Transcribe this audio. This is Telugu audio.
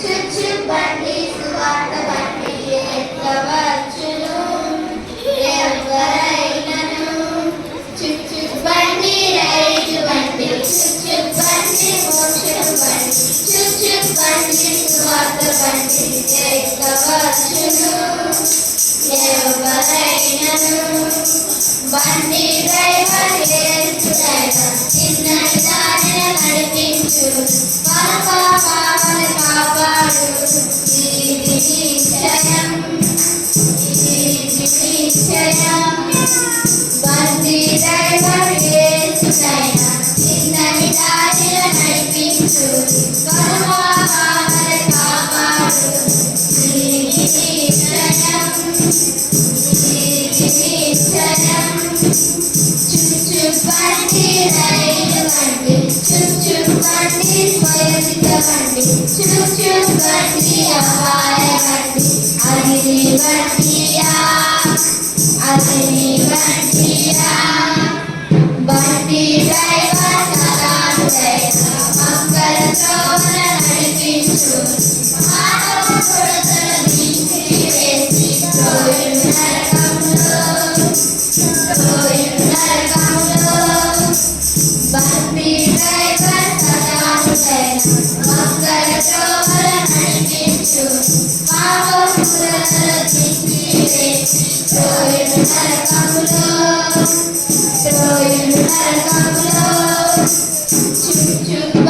చుచ్చుబండి సువార్త బండి ఎక్కవచ్చును ఎవరైనను చుచ్చుబండి రైలు బండి చుచ్చుబండి మోక్షం బండి చుచ్చుబండి సువార్త బండి ఎక్కవచ్చును ఎవరైనను బండి డ్రైవర్ యేసుడైన చిన్నటి దారిన నడిపించు పాపాలను కాపాడు ఇది నిశ్చయం బండి డ్రైవర్ యేసుడైన చిన్నటి దారిన నడిపించు పాపాలను కాపాడు ఇది నిశ్చయం చుచ్చుబండి రైలు బండి చుచ్చుబండి స్వయసిద్ధ బండి చుచ్చుబండి అపాయ బండి అగ్ని బండియా అగ్ని బండియా బండి డ్రైవర్ సదానుడైన మంగళతో నడిపించు బండి డ్రైవర్ సదానుడైన మంగళతో నడిపించు పాపములను తీసివేసి త్రోయును నరకములో చుచ్చు